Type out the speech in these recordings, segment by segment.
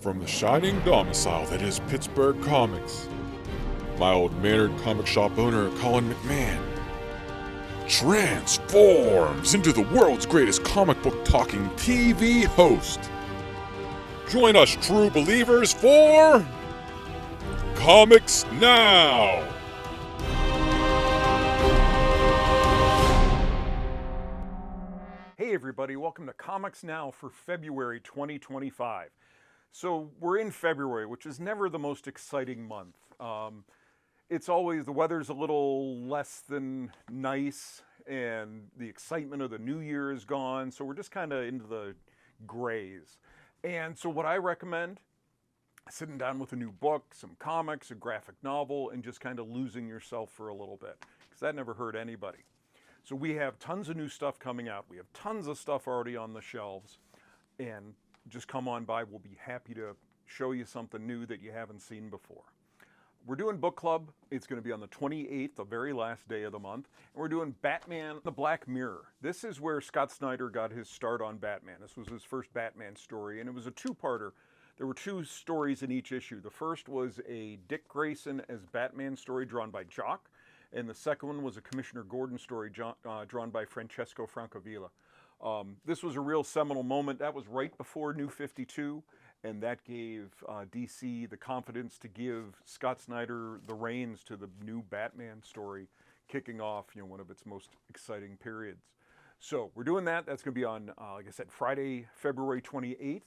From the shining domicile that is Pittsburgh Comics, my old mannered comic shop owner, Colin McMahon, transforms into the world's greatest comic book talking TV host. Join us, true believers, for Comics Now! Hey everybody, welcome to Comics Now for February 2025. So we're in February, which is never the most exciting month. It's always, the weather's a little less than nice and the excitement of the new year is gone. So we're just kind of into the grays. And so what I recommend, sitting down with a new book, some comics, a graphic novel, and just kind of losing yourself for a little bit, because that never hurt anybody. So we have tons of new stuff coming out. We have tons of stuff already on the shelves. And just come on by. We'll be happy to show you something new that you haven't seen before. We're doing book club. It's going to be on the 28th, the very last day of the month. And we're doing Batman the Black Mirror. This is where Scott Snyder got his start on Batman. This was his first Batman story, and it was a two-parter. There were two stories in each issue. The first was a Dick Grayson as Batman story drawn by Jock. And the second one was a Commissioner Gordon story drawn by Francesco Francavilla. This was a real seminal moment. That was right before New 52, and that gave DC the confidence to give Scott Snyder the reins to the new Batman story, kicking off one of its most exciting periods. So we're doing that. That's going to be on, like I said, Friday, February 28th.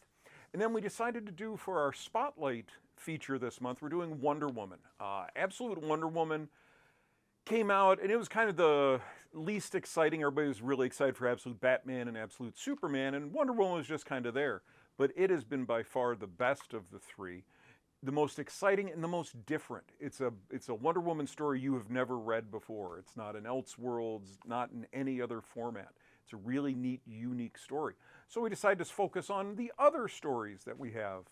And then we decided to do for our Spotlight feature this month, we're doing Wonder Woman. Absolute Wonder Woman came out, and it was kind of the least exciting. Everybody was really excited for Absolute Batman and Absolute Superman, and Wonder Woman was just kind of there. But it has been by far the best of the three, the most exciting and the most different. It's a Wonder Woman story you have never read before. It's not in Elseworlds, not in any other format. It's a really neat, unique story. So we decided to focus on the other stories that we have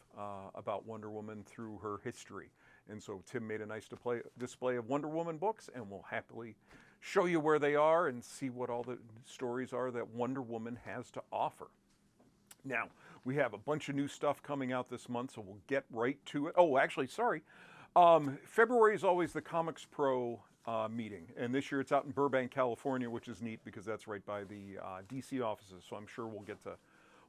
about Wonder Woman through her history. And so Tim made a nice display of Wonder Woman books, and we'll happily show you where they are and see what all the stories are that Wonder Woman has to offer. Now, we have a bunch of new stuff coming out this month, so we'll get right to it. Oh, actually, sorry. February is always the Comics Pro meeting, and this year it's out in Burbank, California, which is neat because that's right by the DC offices, so I'm sure we'll get to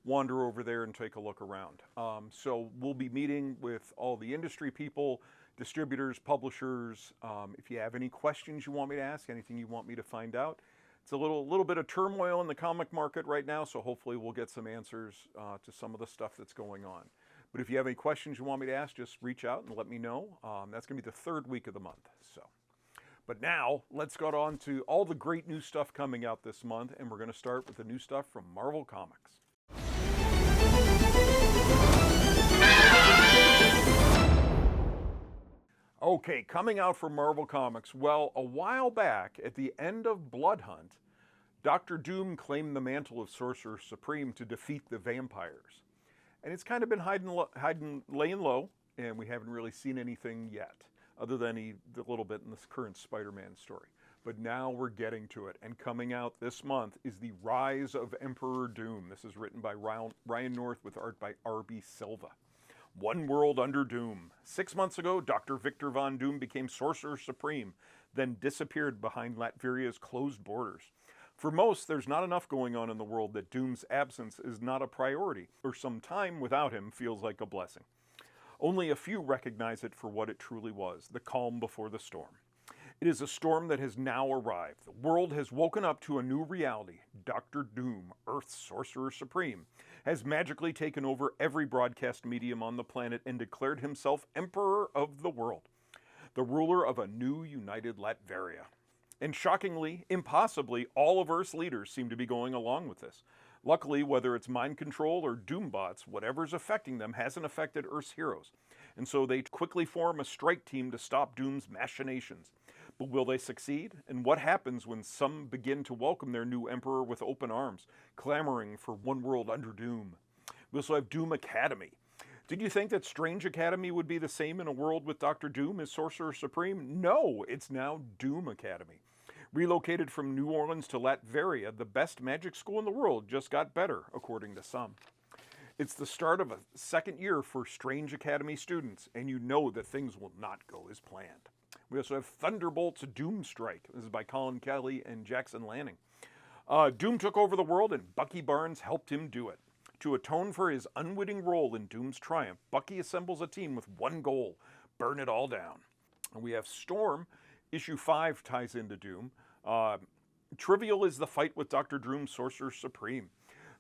wander over there and take a look around. So we'll be meeting with all the industry people, distributors, publishers. If you have any questions you want me to ask, anything you want me to find out. It's a little bit of turmoil in the comic market right now, so hopefully we'll get some answers to some of the stuff that's going on. But if you have any questions you want me to ask, just reach out and let me know. That's going to be the third week of the month. But now, let's go on to all the great new stuff coming out this month, and we're going to start with the new stuff from Marvel Comics. Okay, coming out from Marvel Comics. Well, a while back, at the end of Blood Hunt, Dr. Doom claimed the mantle of Sorcerer Supreme to defeat the vampires. And it's kind of been laying low, and we haven't really seen anything yet, other than a little bit in this current Spider-Man story. But now we're getting to it, and coming out this month is The Rise of Emperor Doom. This is written by Ryan North with art by R.B. Silva. One world under Doom. 6 months ago, Dr. Victor Von Doom became Sorcerer Supreme, then disappeared behind Latveria's closed borders. For most, there's not enough going on in the world that Doom's absence is not a priority, or some time without him feels like a blessing. Only a few recognize it for what it truly was, the calm before the storm. It is a storm that has now arrived. The world has woken up to a new reality. Dr. Doom, Earth's Sorcerer Supreme, has magically taken over every broadcast medium on the planet and declared himself Emperor of the world, the ruler of a new united Latveria. And shockingly, impossibly, all of Earth's leaders seem to be going along with this. Luckily, whether it's mind control or Doombots, whatever's affecting them hasn't affected Earth's heroes. And so they quickly form a strike team to stop Doom's machinations. But will they succeed? And what happens when some begin to welcome their new emperor with open arms, clamoring for one world under Doom? We also have Doom Academy. Did you think that Strange Academy would be the same in a world with Dr. Doom as Sorcerer Supreme? No, it's now Doom Academy. Relocated from New Orleans to Latveria, the best magic school in the world just got better, according to some. It's the start of a second year for Strange Academy students, and you know that things will not go as planned. We also have Thunderbolts Doomstrike. This is by Colin Kelly and Jackson Lanning. Doom took over the world, and Bucky Barnes helped him do it. To atone for his unwitting role in Doom's triumph, Bucky assembles a team with one goal: burn it all down. And we have Storm. Issue 5 ties into Doom. Trivial is the fight with Dr. Doom, Sorcerer Supreme.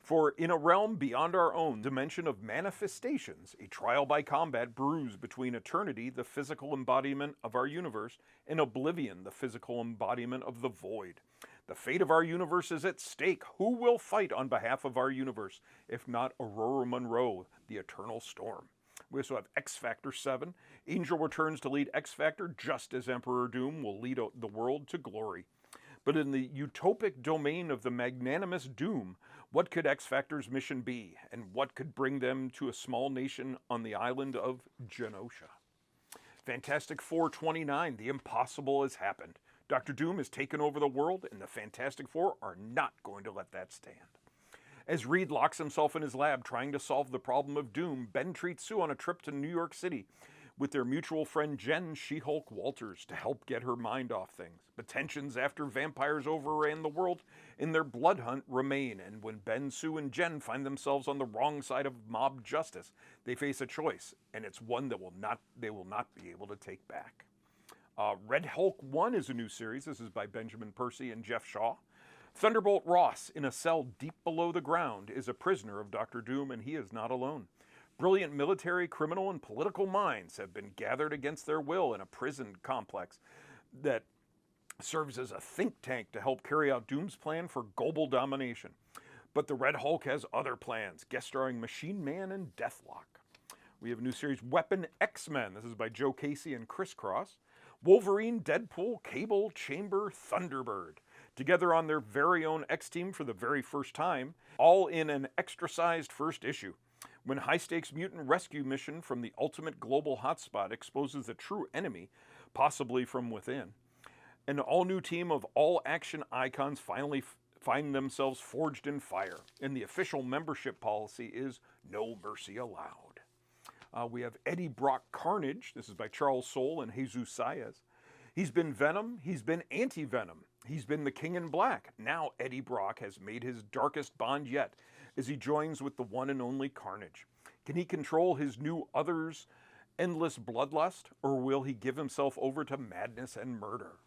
For in a realm beyond our own dimension of manifestations, a trial by combat brews between eternity, the physical embodiment of our universe, and oblivion, the physical embodiment of the void. The fate of our universe is at stake. Who will fight on behalf of our universe, if not Aurora Monroe, the Eternal Storm? We also have X Factor 7. Angel returns to lead X Factor just as Emperor Doom will lead the world to glory. But in the utopic domain of the magnanimous Doom, what could X Factor's mission be, and what could bring them to a small nation on the island of Genosha? Fantastic Four 29, the impossible has happened. Dr. Doom has taken over the world, and the Fantastic Four are not going to let that stand. As Reed locks himself in his lab trying to solve the problem of Doom, Ben treats Sue on a trip to New York City with their mutual friend Jen She-Hulk Walters to help get her mind off things. But tensions after vampires overran the world in their blood hunt remain, and when Ben, Sue, and Jen find themselves on the wrong side of mob justice, they face a choice, and it's one that they will not be able to take back. Red Hulk 1 is a new series. This is by Benjamin Percy and Jeff Shaw. Thunderbolt Ross, in a cell deep below the ground, is a prisoner of Dr. Doom, and he is not alone. Brilliant military, criminal, and political minds have been gathered against their will in a prison complex that serves as a think tank to help carry out Doom's plan for global domination. But the Red Hulk has other plans, guest starring Machine Man and Deathlock. We have a new series, Weapon X-Men. This is by Joe Casey and Chris Cross. Wolverine, Deadpool, Cable, Chamber, Thunderbird, together on their very own X-Team for the very first time, all in an extra-sized first issue. When high-stakes mutant rescue mission from the ultimate global hotspot exposes the true enemy, possibly from within, an all-new team of all-action icons finally find themselves forged in fire, and the official membership policy is no mercy allowed. We have Eddie Brock Carnage. This is by Charles Soule and Jesus Saez. He's been Venom. He's been Anti-Venom. He's been the King in Black. Now Eddie Brock has made his darkest bond yet as he joins with the one and only Carnage. Can he control his new other's endless bloodlust, or will he give himself over to madness and murder?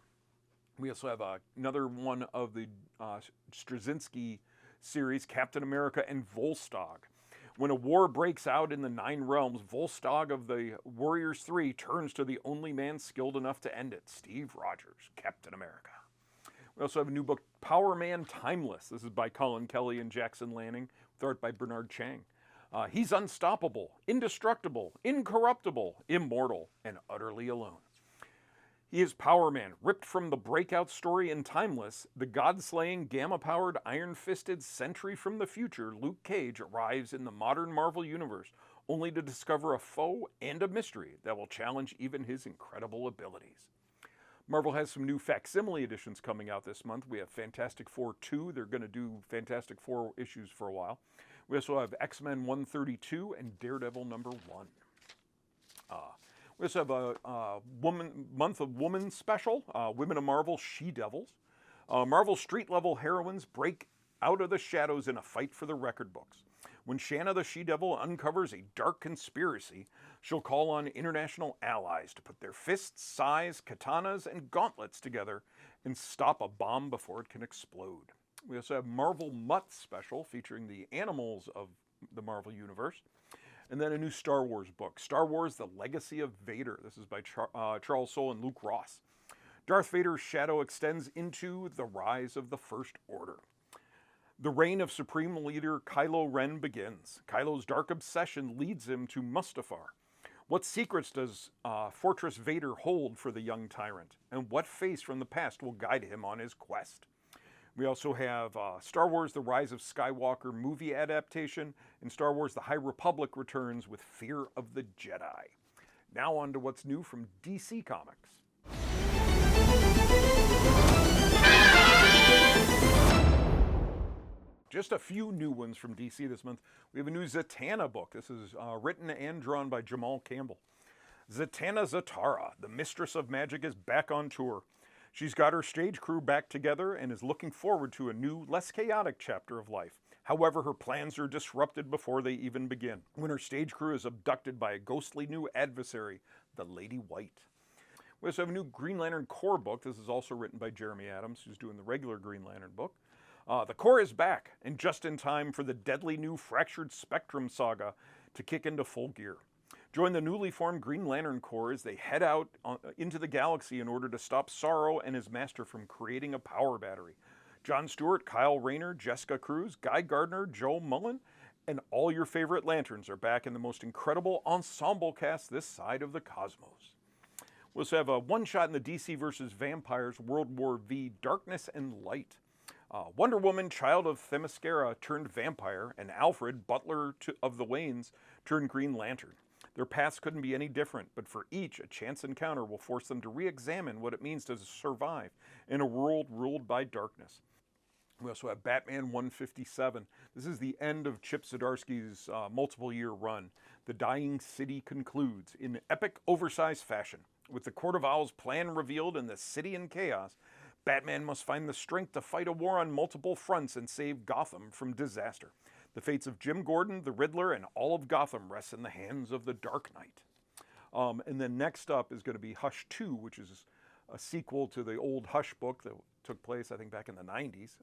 We also have another one of the Straczynski series, Captain America and Volstagg. When a war breaks out in the Nine Realms, Volstagg of the Warriors 3 turns to the only man skilled enough to end it, Steve Rogers, Captain America. We also have a new book, Power Man Timeless. This is by Colin Kelly and Jackson Lanning, with art by Bernard Chang. He's unstoppable, indestructible, incorruptible, immortal, and utterly alone. He is Power Man, ripped from the breakout story in Timeless. The god-slaying, gamma-powered, iron-fisted sentry from the future, Luke Cage, arrives in the modern Marvel Universe, only to discover a foe and a mystery that will challenge even his incredible abilities. Marvel has some new facsimile editions coming out this month. We have Fantastic Four 2. They're going to do Fantastic Four issues for a while. We also have X-Men 132 and Daredevil number 1. We also have a Month of Woman special, Women of Marvel, She-Devils. Marvel street-level heroines break out of the shadows in a fight for the record books. When Shanna the She-Devil uncovers a dark conspiracy, she'll call on international allies to put their fists, scythes, katanas, and gauntlets together and stop a bomb before it can explode. We also have Marvel Mutt special featuring the animals of the Marvel Universe. And then a new Star Wars book, Star Wars: The Legacy of Vader. This is by Charles Soule and Luke Ross. Darth Vader's shadow extends into the rise of the First Order. The reign of Supreme Leader Kylo Ren begins. Kylo's dark obsession leads him to Mustafar. What secrets does Fortress Vader hold for the young tyrant? And what face from the past will guide him on his quest? We also have Star Wars: The Rise of Skywalker movie adaptation, and Star Wars: The High Republic returns with Fear of the Jedi. Now on to what's new from DC Comics. Just a few new ones from DC this month. We have a new Zatanna book. This is written and drawn by Jamal Campbell. Zatanna Zatara, the Mistress of Magic, is back on tour. She's got her stage crew back together and is looking forward to a new, less chaotic chapter of life. However, her plans are disrupted before they even begin, when her stage crew is abducted by a ghostly new adversary, the Lady White. We also have a new Green Lantern Corps book. This is also written by Jeremy Adams, who's doing the regular Green Lantern book. The Corps is back, and just in time for the deadly new Fractured Spectrum saga to kick into full gear. Join the newly formed Green Lantern Corps as they head out into the galaxy in order to stop Sorrow and his master from creating a power battery. John Stewart, Kyle Rayner, Jessica Cruz, Guy Gardner, Joe Mullen, and all your favorite Lanterns are back in the most incredible ensemble cast this side of the cosmos. We also have a one-shot in the DC vs. Vampires World War V Darkness and Light. Wonder Woman, child of Themyscira, turned vampire, and Alfred, butler of the Waynes, turned Green Lantern. Their paths couldn't be any different, but for each, a chance encounter will force them to re-examine what it means to survive in a world ruled by darkness. We also have Batman 157. This is the end of Chip Zdarsky's multiple-year run. The Dying City concludes in epic, oversized fashion. With the Court of Owls plan revealed and the city in chaos, Batman must find the strength to fight a war on multiple fronts and save Gotham from disaster. The fates of Jim Gordon, the Riddler, and all of Gotham rests in the hands of the Dark Knight. And then next up is going to be Hush 2, which is a sequel to the old Hush book that took place, I think, back in the 90s,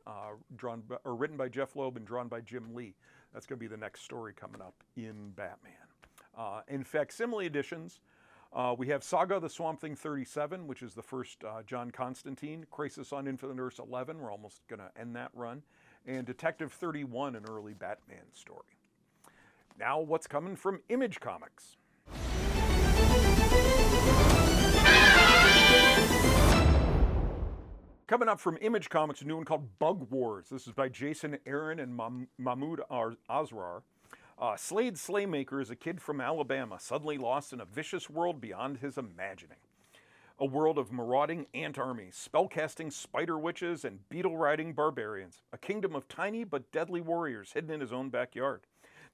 written by Jeff Loeb and drawn by Jim Lee. That's going to be the next story coming up in Batman. In facsimile editions, we have Saga of the Swamp Thing 37, which is the first John Constantine, Crisis on Infinite Earths 11, we're almost going to end that run, and Detective 31, an early Batman story. Now, what's coming from Image Comics? Coming up from Image Comics, a new one called Bug Wars. This is by Jason Aaron and Mahmoud Asrar. Slade Slaymaker is a kid from Alabama, suddenly lost in a vicious world beyond his imagining. A world of marauding ant armies, spellcasting spider witches, and beetle-riding barbarians. A kingdom of tiny but deadly warriors hidden in his own backyard.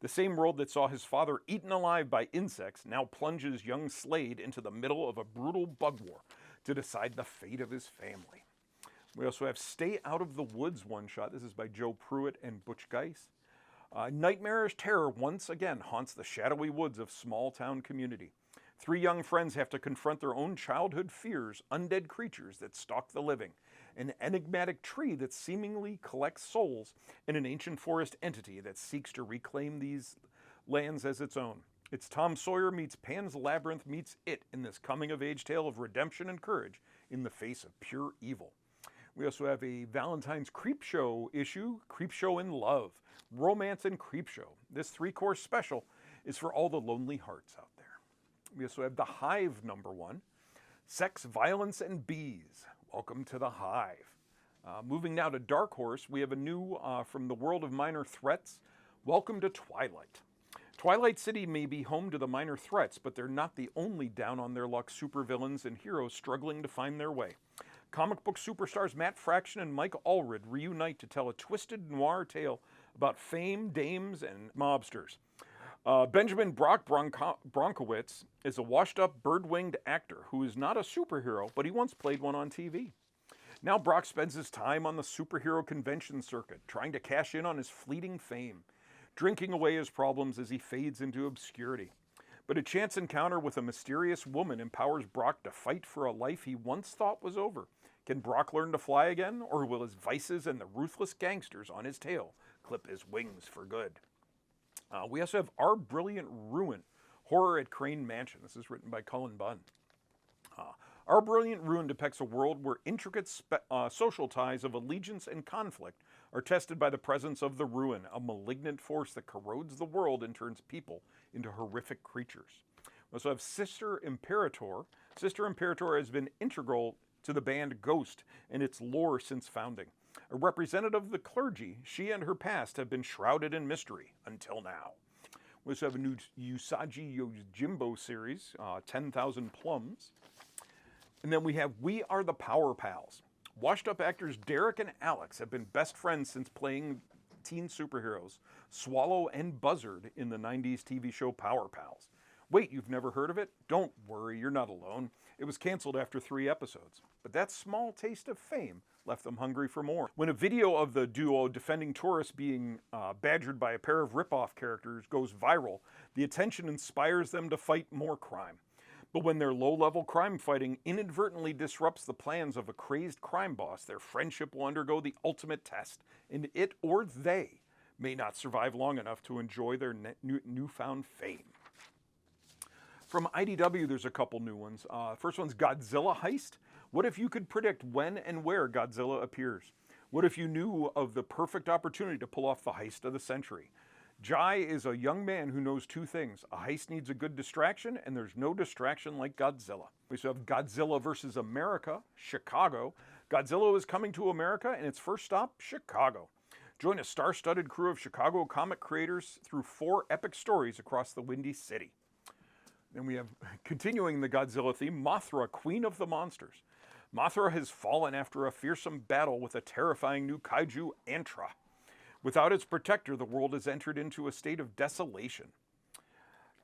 The same world that saw his father eaten alive by insects now plunges young Slade into the middle of a brutal bug war to decide the fate of his family. We also have Stay Out of the Woods one-shot. This is by Joe Pruitt and Butch Geis. Nightmarish terror once again haunts the shadowy woods of small-town community. Three young friends have to confront their own childhood fears, undead creatures that stalk the living, an enigmatic tree that seemingly collects souls, and an ancient forest entity that seeks to reclaim these lands as its own. It's Tom Sawyer meets Pan's Labyrinth meets It in this coming-of-age tale of redemption and courage in the face of pure evil. We also have a Valentine's Creepshow issue, Creepshow in Love, Romance and Creepshow. This 3-course special is for all the lonely hearts out there. We also have The Hive #1, Sex, Violence, and Bees. Welcome to The Hive. Moving now to Dark Horse, we have a new from the world of Minor Threats, Welcome to Twilight. Twilight City may be home to the Minor Threats, but they're not the only down-on-their-luck supervillains and heroes struggling to find their way. Comic book superstars Matt Fraction and Mike Allred reunite to tell a twisted noir tale about fame, dames, and mobsters. Benjamin Brock Bronkowitz is a washed-up, bird-winged actor who is not a superhero, but he once played one on TV. Now Brock spends his time on the superhero convention circuit, trying to cash in on his fleeting fame, drinking away his problems as he fades into obscurity. But a chance encounter with a mysterious woman empowers Brock to fight for a life he once thought was over. Can Brock learn to fly again, or will his vices and the ruthless gangsters on his tail clip his wings for good? We also have Our Brilliant Ruin, Horror at Crane Mansion. This is written by Cullen Bunn. Our Brilliant Ruin depicts a world where intricate social ties of allegiance and conflict are tested by the presence of the Ruin, a malignant force that corrodes the world and turns people into horrific creatures. We also have Sister Imperator. Sister Imperator has been integral to the band Ghost and its lore since founding. A representative of the clergy, she and her past have been shrouded in mystery until now. We also have a new Usagi Yojimbo series, 10,000 Plums. And then we have We Are the Power Pals. Washed-up actors Derek and Alex have been best friends since playing teen superheroes, Swallow and Buzzard, in the 90s TV show Power Pals. Wait, you've never heard of it? Don't worry, you're not alone. It was canceled after 3 episodes. But that small taste of fame left them hungry for more. When a video of the duo defending tourists being badgered by a pair of rip-off characters goes viral, the attention inspires them to fight more crime. But when their low-level crime fighting inadvertently disrupts the plans of a crazed crime boss, their friendship will undergo the ultimate test, and it or they may not survive long enough to enjoy their newfound fame. From IDW, there's a couple new ones. First one's Godzilla Heist. What if you could predict when and where Godzilla appears? What if you knew of the perfect opportunity to pull off the heist of the century? Jai is a young man who knows 2 things. A heist needs a good distraction, and there's no distraction like Godzilla. We also have Godzilla vs. America, Chicago. Godzilla is coming to America, and its first stop, Chicago. Join a star-studded crew of Chicago comic creators through 4 epic stories across the Windy City. Then we have, continuing the Godzilla theme, Mothra, Queen of the Monsters. Mothra has fallen after a fearsome battle with a terrifying new kaiju, Antra. Without its protector, the world has entered into a state of desolation.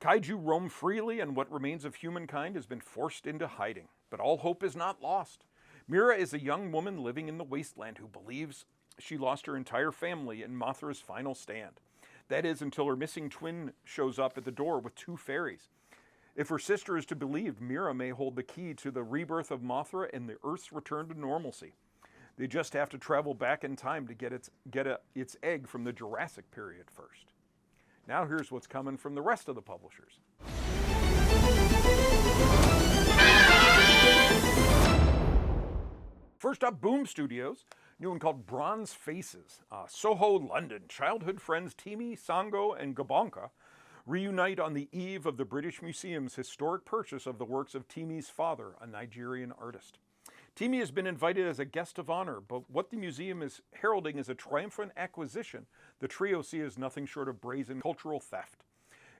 Kaiju roam freely, and what remains of humankind has been forced into hiding. But all hope is not lost. Mira is a young woman living in the wasteland who believes she lost her entire family in Mothra's final stand. That is, until her missing twin shows up at the door with 2 fairies. If her sister is to be believed, Mira may hold the key to the rebirth of Mothra and the Earth's return to normalcy. They just have to travel back in time to get its egg from the Jurassic period first. Now here's what's coming from the rest of the publishers. First up, Boom Studios, new one called Bronze Faces. Soho, London. Childhood friends Timi, Sango, and Gabonka reunite on the eve of the British Museum's historic purchase of the works of Timi's father, a Nigerian artist. Timi has been invited as a guest of honor, but what the museum is heralding as a triumphant acquisition, the trio see as nothing short of brazen cultural theft.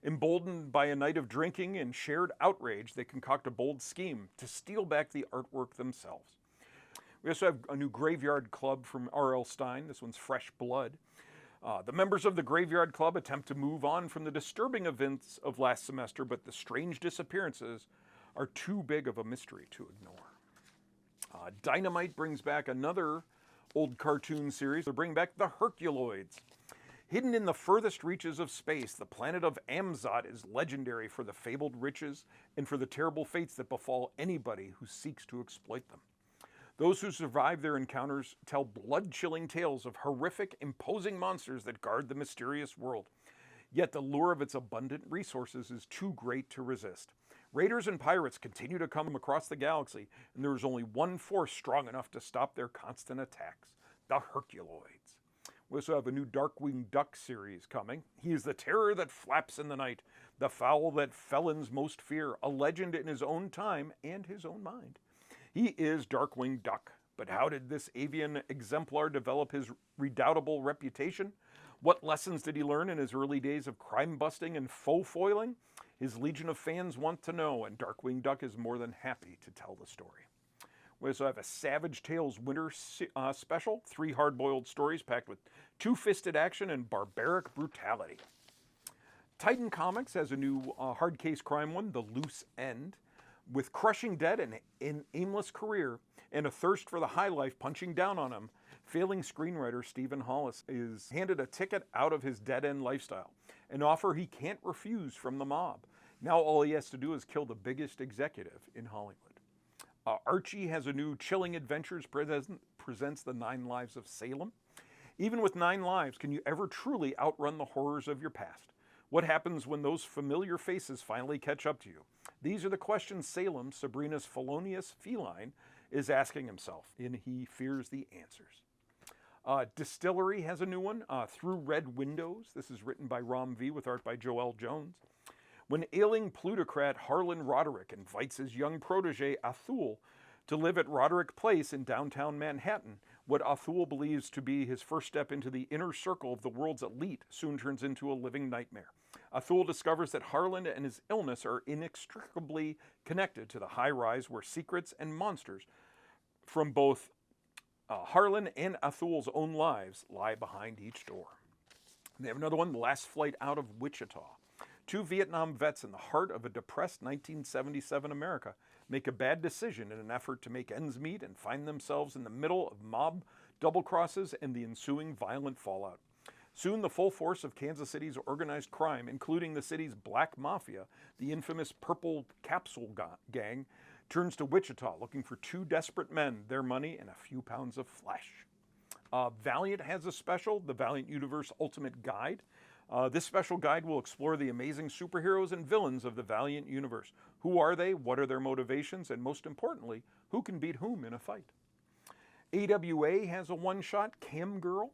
Emboldened by a night of drinking and shared outrage, they concoct a bold scheme to steal back the artwork themselves. We also have a new Graveyard Club from R.L. Stine. This one's Fresh Blood. The members of the Graveyard Club attempt to move on from the disturbing events of last semester, but the strange disappearances are too big of a mystery to ignore. Dynamite brings back another old cartoon series. They bring back the Herculoids. Hidden in the furthest reaches of space, the planet of Amzot is legendary for the fabled riches and for the terrible fates that befall anybody who seeks to exploit them. Those who survive their encounters tell blood-chilling tales of horrific, imposing monsters that guard the mysterious world. Yet the lure of its abundant resources is too great to resist. Raiders and pirates continue to come across the galaxy, and there is only one force strong enough to stop their constant attacks: the Herculoids. We also have a new Darkwing Duck series coming. He is the terror that flaps in the night, the fowl that felons most fear, a legend in his own time and his own mind. He is Darkwing Duck, but how did this avian exemplar develop his redoubtable reputation? What lessons did he learn in his early days of crime busting and faux foiling? His legion of fans want to know, and Darkwing Duck is more than happy to tell the story. We also have a Savage Tales winter special, 3 hard-boiled stories packed with two-fisted action and barbaric brutality. Titan Comics has a new hard case crime one, The Loose End. With crushing debt and an aimless career and a thirst for the high life punching down on him, failing screenwriter Stephen Hollis is handed a ticket out of his dead-end lifestyle, an offer he can't refuse from the mob. Now all he has to do is kill the biggest executive in Hollywood. Archie has a new Chilling Adventures presents the 9 Lives of Salem. Even with 9 lives, can you ever truly outrun the horrors of your past? What happens when those familiar faces finally catch up to you? These are the questions Salem, Sabrina's felonious feline, is asking himself, and he fears the answers. Distillery has a new one, Through Red Windows. This is written by Ram V with art by Joel Jones. When ailing plutocrat Harlan Roderick invites his young protege Athul to live at Roderick Place in downtown Manhattan, what Athul believes to be his first step into the inner circle of the world's elite soon turns into a living nightmare. Athul discovers that Harlan and his illness are inextricably connected to the high rise where secrets and monsters from both Harlan and Athul's own lives lie behind each door. They have another one, The Last Flight Out of Wichita. Two Vietnam vets in the heart of a depressed 1977 America make a bad decision in an effort to make ends meet and find themselves in the middle of mob double crosses and the ensuing violent fallout. Soon, the full force of Kansas City's organized crime, including the city's black mafia, the infamous Purple Capsule Gang, turns to Wichita looking for two desperate men, their money, and a few pounds of flesh. Valiant has a special, the Valiant Universe Ultimate Guide. This special guide will explore the amazing superheroes and villains of the Valiant Universe. Who are they? What are their motivations? And most importantly, who can beat whom in a fight? AWA has a one-shot, Cam Girl.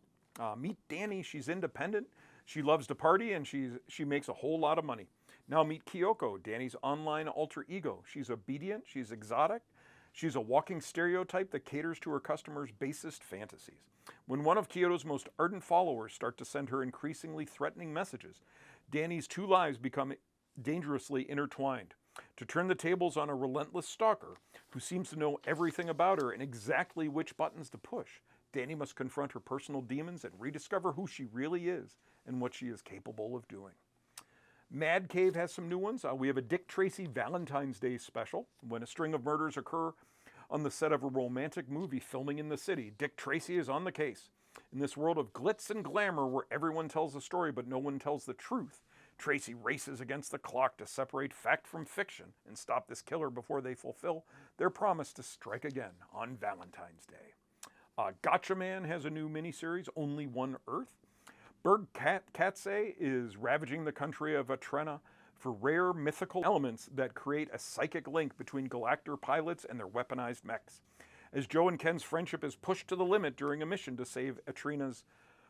Meet Danny. She's independent. She loves to party, and she makes a whole lot of money. Now meet Kyoko, Danny's online alter ego. She's obedient. She's exotic. She's a walking stereotype that caters to her customers' basest fantasies. When one of Kyoto's most ardent followers start to send her increasingly threatening messages, Danny's two lives become dangerously intertwined. To turn the tables on a relentless stalker who seems to know everything about her and exactly which buttons to push, Danny must confront her personal demons and rediscover who she really is and what she is capable of doing. Mad Cave has some new ones. We have a Dick Tracy Valentine's Day special. When a string of murders occur on the set of a romantic movie filming in the city, Dick Tracy is on the case. In this world of glitz and glamour where everyone tells a story but no one tells the truth, Tracy races against the clock to separate fact from fiction and stop this killer before they fulfill their promise to strike again on Valentine's Day. Gotcha Man has a new miniseries, Only One Earth. Berg Katse is ravaging the country of Atrena for rare mythical elements that create a psychic link between Galactor pilots and their weaponized mechs. As Joe and Ken's friendship is pushed to the limit during a mission to save Atrena's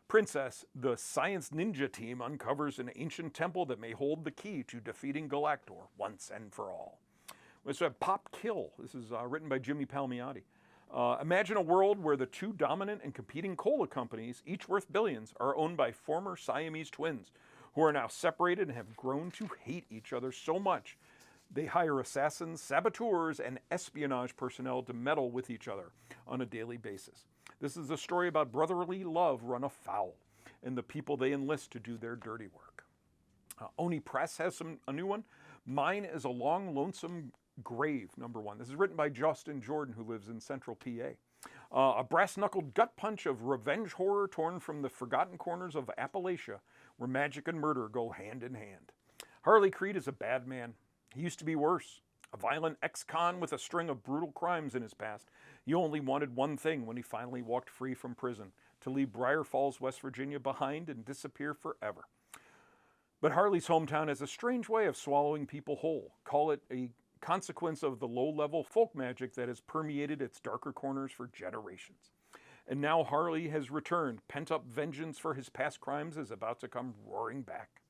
princess, the Science Ninja team uncovers an ancient temple that may hold the key to defeating Galactor once and for all. We also have Pop Kill. This is written by Jimmy Palmiotti. Imagine a world where the two dominant and competing cola companies, each worth billions, are owned by former Siamese twins who are now separated and have grown to hate each other so much they hire assassins, saboteurs, and espionage personnel to meddle with each other on a daily basis. This is a story about brotherly love run afoul and the people they enlist to do their dirty work. Oni Press has a new one. Mine is a Long Lonesome Grave, #1. This is written by Justin Jordan, who lives in central PA. A brass-knuckled gut punch of revenge horror torn from the forgotten corners of Appalachia, where magic and murder go hand in hand. Harley Creed is a bad man. He used to be worse. A violent ex-con with a string of brutal crimes in his past. He only wanted one thing when he finally walked free from prison: to leave Briar Falls, West Virginia behind and disappear forever. But Harley's hometown has a strange way of swallowing people whole. Call it a consequence of the low-level folk magic that has permeated its darker corners for generations. And now Harley has returned. Pent-up vengeance for his past crimes is about to come roaring back.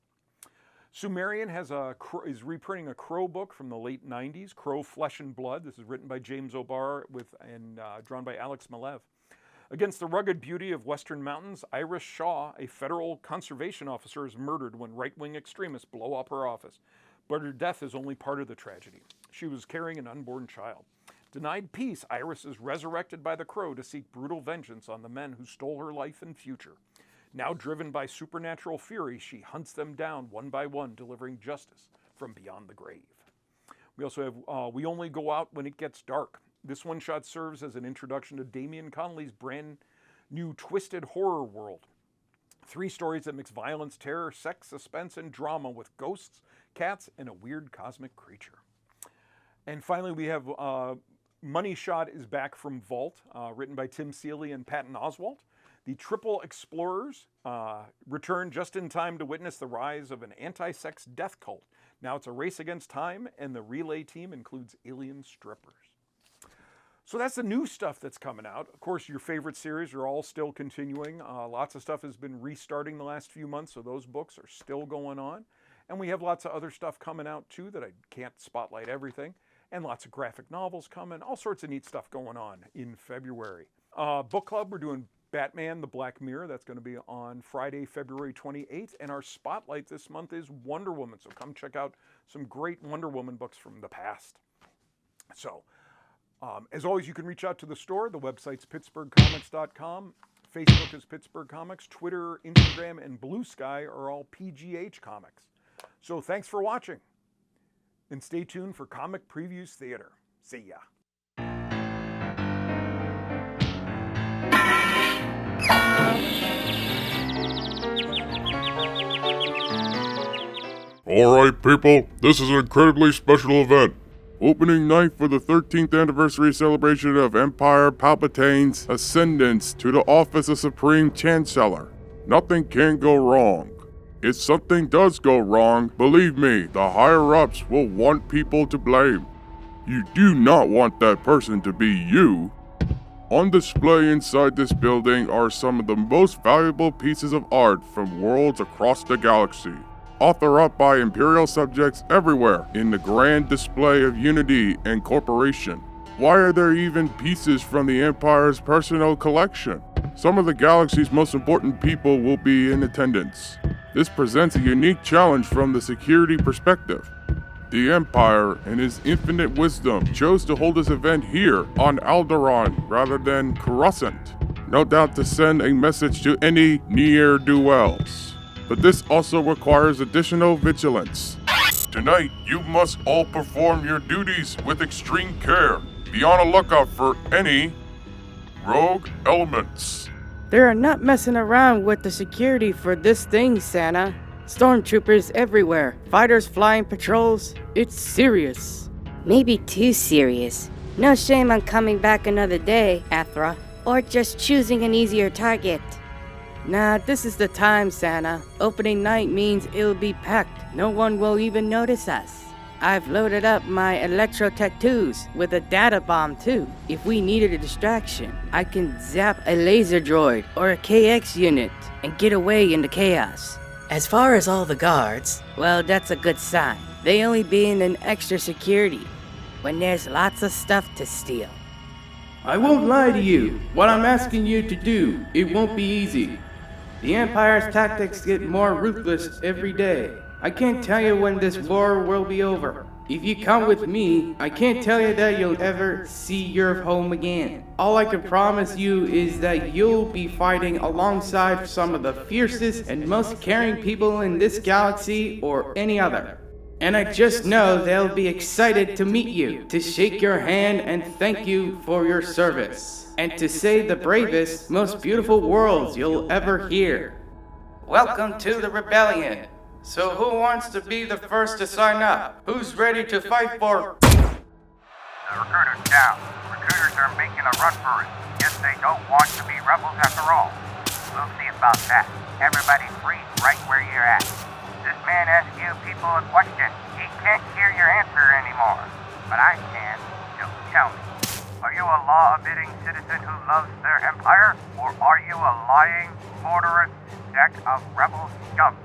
Sumerian is reprinting a Crow book from the late 90s, Crow Flesh and Blood. This is written by James O'Barr and drawn by Alex Malev. Against the rugged beauty of Western mountains, Iris Shaw, a federal conservation officer, is murdered when right-wing extremists blow up her office. But her death is only part of the tragedy. She was carrying an unborn child. Denied peace, Iris is resurrected by the Crow to seek brutal vengeance on the men who stole her life and future. Now driven by supernatural fury, she hunts them down one by one, delivering justice from beyond the grave. We also have We Only Go Out When It Gets Dark. This one-shot serves as an introduction to Damian Connolly's brand new twisted horror world. 3 stories that mix violence, terror, sex, suspense, and drama with ghosts, cats, and a weird cosmic creature. And finally, we have Money Shot is back from Vault, written by Tim Seeley and Patton Oswalt. The Triple Explorers return just in time to witness the rise of an anti-sex death cult. Now it's a race against time, and the relay team includes alien strippers. So that's the new stuff that's coming out. Of course, your favorite series are all still continuing. Lots of stuff has been restarting the last few months, so those books are still going on. And we have lots of other stuff coming out, too, that I can't spotlight everything. And lots of graphic novels coming, all sorts of neat stuff going on in February. Book Club, we're doing Batman, the Black Mirror. That's going to be on Friday, February 28th. And our spotlight this month is Wonder Woman. So come check out some great Wonder Woman books from the past. So, as always, you can reach out to the store. The website's pittsburghcomics.com. Facebook is Pittsburgh Comics. Twitter, Instagram, and Blue Sky are all PGH Comics. So thanks for watching. And stay tuned for Comic Previews Theater. See ya. Alright people, this is an incredibly special event. Opening night for the 13th anniversary celebration of Emperor Palpatine's ascendance to the office of Supreme Chancellor. Nothing can go wrong. If something does go wrong, believe me, the higher-ups will want people to blame. You do not want that person to be you. On display inside this building are some of the most valuable pieces of art from worlds across the galaxy. Author up by Imperial subjects everywhere in the grand display of unity and corporation. Why are there even pieces from the Empire's personal collection? Some of the galaxy's most important people will be in attendance. This presents a unique challenge from the security perspective. The Empire, in his infinite wisdom, chose to hold this event here on Alderaan rather than Coruscant. No doubt to send a message to any ne'er-do-wells. But this also requires additional vigilance. Tonight, you must all perform your duties with extreme care. Be on a lookout for any rogue elements. They're not messing around with the security for this thing, Santa. Stormtroopers everywhere, fighters flying patrols. It's serious. Maybe too serious. No shame on coming back another day, Athra, or just choosing an easier target. Nah, this is the time, Santa. Opening night means it'll be packed. No one will even notice us. I've loaded up my electro tattoos with a data bomb too. If we needed a distraction, I can zap a laser droid or a KX unit and get away in the chaos. As far as all the guards, well, that's a good sign. They only be in an extra security when there's lots of stuff to steal. I won't lie to you. What I'm asking you to do, it won't be easy. The Empire's tactics get more ruthless every day. I can't tell you when this war will be over. If you come with me, I can't tell you that you'll ever see your home again. All I can promise you is that you'll be fighting alongside some of the fiercest and most caring people in this galaxy or any other. And I just know they'll be excited to meet you, to shake your hand and thank you for your service, and to say the bravest, most beautiful words you'll ever hear. Welcome to the rebellion. So who wants to be the first to sign up? Who's ready to fight for... The recruiters down. Recruiters are making a run for it. Guess they don't want to be rebels after all. We'll see about that. Everybody freeze right where you're at. This man asks you people a question. He can't hear your answer anymore. But I can. So tell me, are you a law-abiding citizen who loves their empire? Or are you a lying, murderous deck of rebel scum?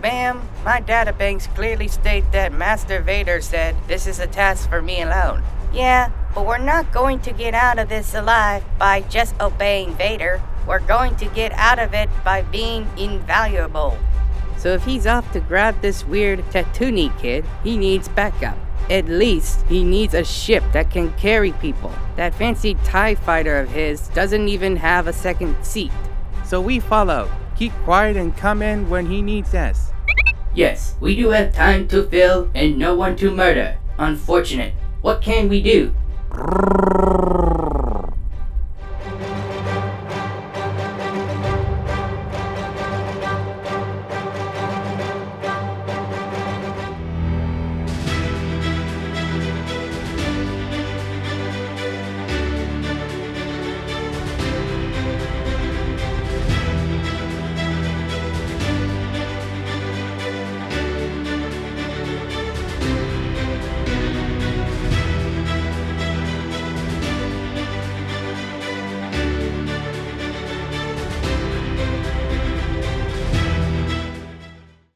Ma'am, my databanks clearly state that Master Vader said this is a task for me alone. Yeah, but we're not going to get out of this alive by just obeying Vader. We're going to get out of it by being invaluable. So if he's off to grab this weird Tatooine kid, he needs backup. At least he needs a ship that can carry people. That fancy TIE fighter of his doesn't even have a second seat. So we follow. Keep quiet and come in when he needs us. Yes, we do have time to fill and no one to murder. Unfortunate. What can we do?